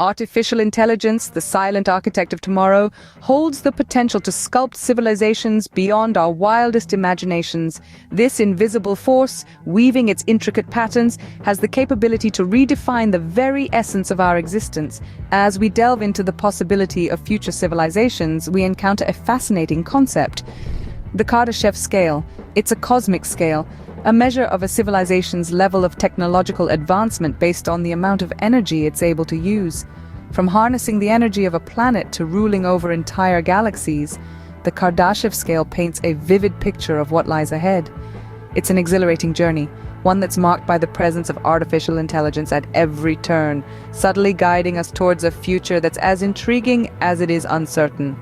Artificial intelligence, the silent architect of tomorrow, holds the potential to sculpt civilizations beyond our wildest imaginations. This invisible force, weaving its intricate patterns, has the capability to redefine the very essence of our existence. As we delve into the possibility of future civilizations, we encounter a fascinating concept: the Kardashev Scale. It's a cosmic scale, a measure of a civilization's level of technological advancement based on the amount of energy it's able to use. From harnessing the energy of a planet to ruling over entire galaxies, the Kardashev Scale paints a vivid picture of what lies ahead. It's an exhilarating journey, one that's marked by the presence of artificial intelligence at every turn, subtly guiding us towards a future that's as intriguing as it is uncertain.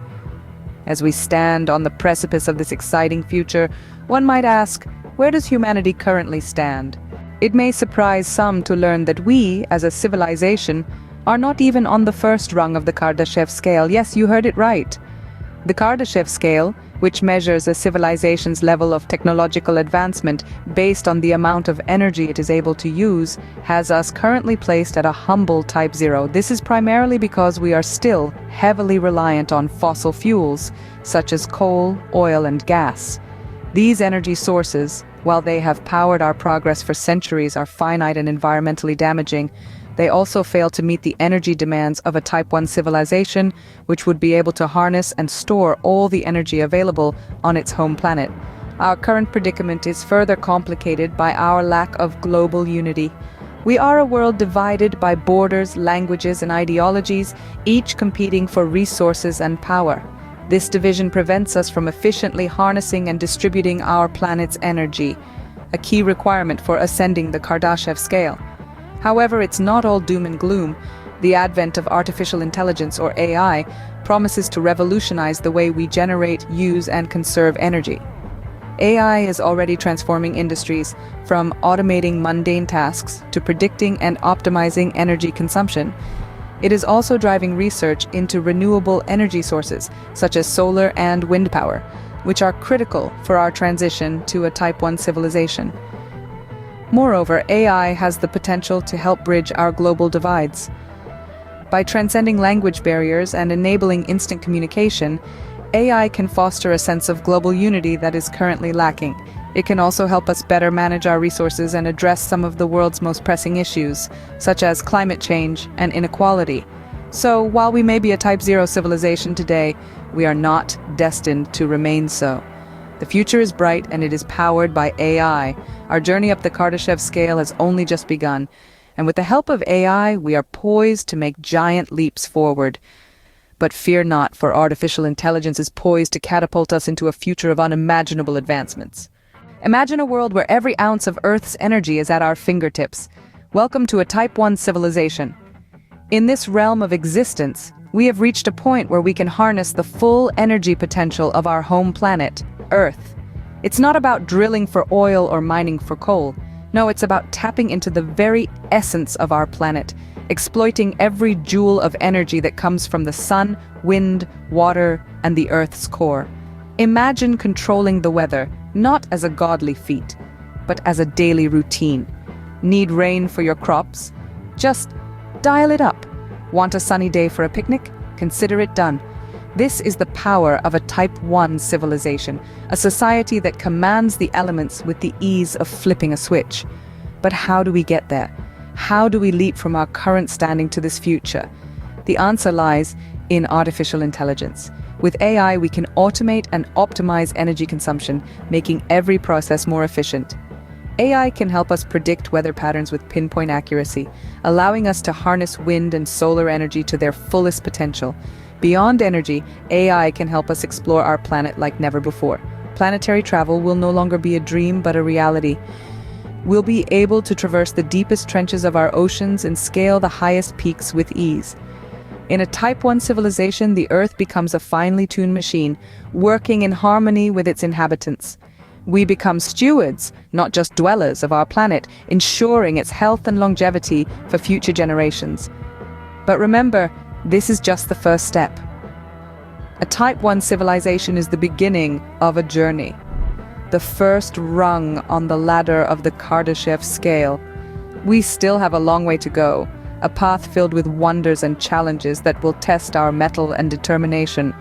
As we stand on the precipice of this exciting future, one might ask, where does humanity currently stand? It may surprise some to learn that we, as a civilization, are not even on the first rung of the Kardashev Scale. Yes, you heard it right. The Kardashev Scale, which measures a civilization's level of technological advancement based on the amount of energy it is able to use, has us currently placed at a humble Type 0. This is primarily because we are still heavily reliant on fossil fuels, such as coal, oil, and gas. These energy sources, while they have powered our progress for centuries, are finite and environmentally damaging. They also fail to meet the energy demands of a Type 1 civilization, which would be able to harness and store all the energy available on its home planet. Our current predicament is further complicated by our lack of global unity. We are a world divided by borders, languages, and ideologies, each competing for resources and power. This division prevents us from efficiently harnessing and distributing our planet's energy, a key requirement for ascending the Kardashev Scale. However, it's not all doom and gloom. The advent of artificial intelligence, or AI, promises to revolutionize the way we generate, use, and conserve energy. AI is already transforming industries, from automating mundane tasks to predicting and optimizing energy consumption. It is also driving research into renewable energy sources, such as solar and wind power, which are critical for our transition to a Type 1 civilization. Moreover, AI has the potential to help bridge our global divides. By transcending language barriers and enabling instant communication, AI can foster a sense of global unity that is currently lacking. It can also help us better manage our resources and address some of the world's most pressing issues, such as climate change and inequality. So, while we may be a Type 0 civilization today, we are not destined to remain so. The future is bright and it is powered by AI. Our journey up the Kardashev Scale has only just begun, and with the help of AI, we are poised to make giant leaps forward. But fear not, for artificial intelligence is poised to catapult us into a future of unimaginable advancements. Imagine a world where every ounce of Earth's energy is at our fingertips. Welcome to a Type 1 civilization. In this realm of existence, we have reached a point where we can harness the full energy potential of our home planet, Earth. It's not about drilling for oil or mining for coal. No, it's about tapping into the very essence of our planet, exploiting every joule of energy that comes from the sun, wind, water, and the Earth's core. Imagine controlling the weather, not as a godly feat, but as a daily routine. Need rain for your crops? Just dial it up. Want a sunny day for a picnic? Consider it done. This is the power of a Type 1 civilization, a society that commands the elements with the ease of flipping a switch. But how do we get there? How do we leap from our current standing to this future? The answer lies in artificial intelligence. With AI, we can automate and optimize energy consumption, making every process more efficient. AI can help us predict weather patterns with pinpoint accuracy, allowing us to harness wind and solar energy to their fullest potential. Beyond energy, AI can help us explore our planet like never before. Planetary travel will no longer be a dream but a reality. We'll be able to traverse the deepest trenches of our oceans and scale the highest peaks with ease. In a Type 1 civilization, the Earth becomes a finely tuned machine, working in harmony with its inhabitants. We become stewards, not just dwellers, of our planet, ensuring its health and longevity for future generations. But remember, this is just the first step. A Type 1 civilization is the beginning of a journey, the first rung on the ladder of the Kardashev Scale. We still have a long way to go, a path filled with wonders and challenges that will test our mettle and determination.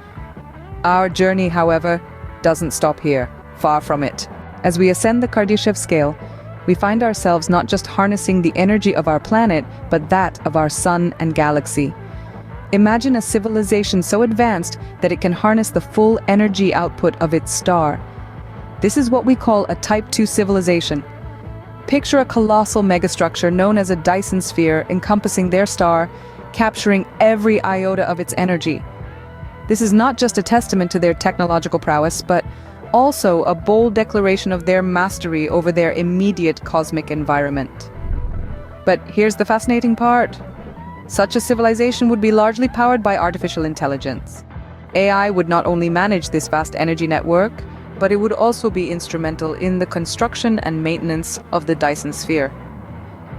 Our journey, however, doesn't stop here. Far from it. As we ascend the Kardashev Scale, we find ourselves not just harnessing the energy of our planet, but that of our sun and galaxy. Imagine a civilization so advanced that it can harness the full energy output of its star. This is what we call a Type 2 civilization. Picture a colossal megastructure known as a Dyson sphere encompassing their star, capturing every iota of its energy. This is not just a testament to their technological prowess, but also a bold declaration of their mastery over their immediate cosmic environment. But here's the fascinating part. Such a civilization would be largely powered by artificial intelligence. AI would not only manage this vast energy network, but it would also be instrumental in the construction and maintenance of the Dyson sphere.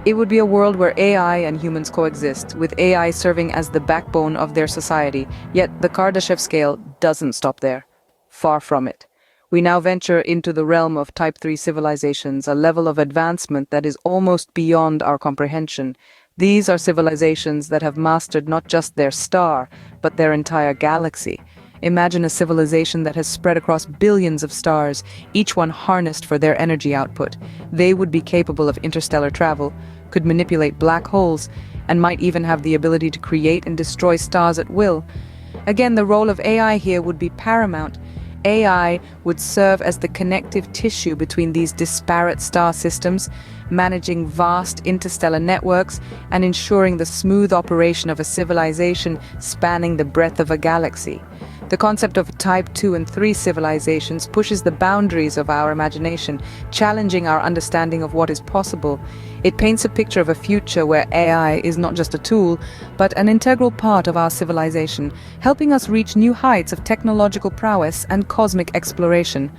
It would be a world where AI and humans coexist, with AI serving as the backbone of their society. Yet the Kardashev Scale doesn't stop there. Far from it. We now venture into the realm of Type 3 civilizations, a level of advancement that is almost beyond our comprehension. These are civilizations that have mastered not just their star, but their entire galaxy. Imagine a civilization that has spread across billions of stars, each one harnessed for their energy output. They would be capable of interstellar travel, could manipulate black holes, and might even have the ability to create and destroy stars at will. Again, the role of AI here would be paramount. AI would serve as the connective tissue between these disparate star systems, managing vast interstellar networks and ensuring the smooth operation of a civilization spanning the breadth of a galaxy. The concept of Type 2 and 3 civilizations pushes the boundaries of our imagination, challenging our understanding of what is possible. It paints a picture of a future where AI is not just a tool, but an integral part of our civilization, helping us reach new heights of technological prowess and cosmic exploration.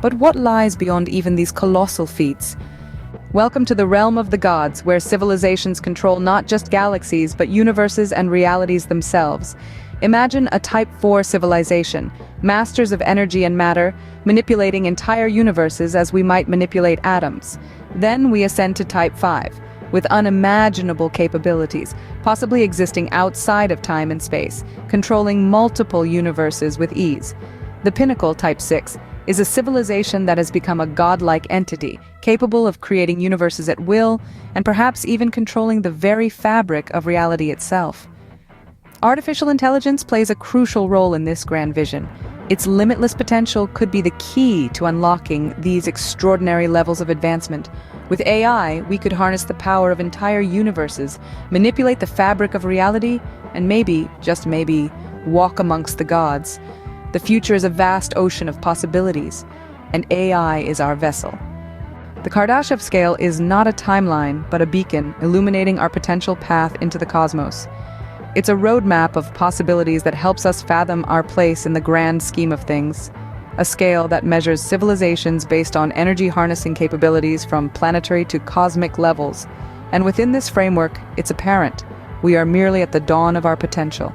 But what lies beyond even these colossal feats? Welcome to the realm of the gods, where civilizations control not just galaxies, but universes and realities themselves. Imagine a Type 4 civilization, masters of energy and matter, manipulating entire universes as we might manipulate atoms. Then we ascend to Type 5, with unimaginable capabilities, possibly existing outside of time and space, controlling multiple universes with ease. The pinnacle, Type 6, is a civilization that has become a godlike entity, capable of creating universes at will, and perhaps even controlling the very fabric of reality itself. Artificial intelligence plays a crucial role in this grand vision. Its limitless potential could be the key to unlocking these extraordinary levels of advancement. With AI, we could harness the power of entire universes, manipulate the fabric of reality, and maybe, just maybe, walk amongst the gods. The future is a vast ocean of possibilities, and AI is our vessel. The Kardashev Scale is not a timeline, but a beacon illuminating our potential path into the cosmos. It's a roadmap of possibilities that helps us fathom our place in the grand scheme of things. A scale that measures civilizations based on energy harnessing capabilities from planetary to cosmic levels. And within this framework, it's apparent we are merely at the dawn of our potential.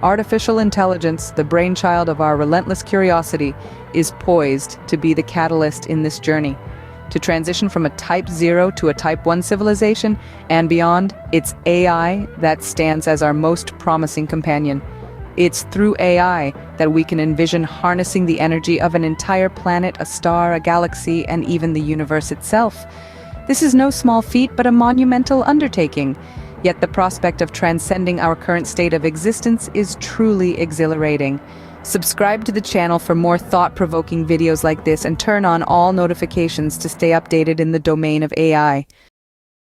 Artificial intelligence, the brainchild of our relentless curiosity, is poised to be the catalyst in this journey. To transition from a Type 0 to a Type 1 civilization and beyond, it's AI that stands as our most promising companion. It's through AI that we can envision harnessing the energy of an entire planet, a star, a galaxy, and even the universe itself. This is no small feat, but a monumental undertaking. Yet the prospect of transcending our current state of existence is truly exhilarating. Subscribe to the channel for more thought-provoking videos like this and turn on all notifications to stay updated in the domain of AI.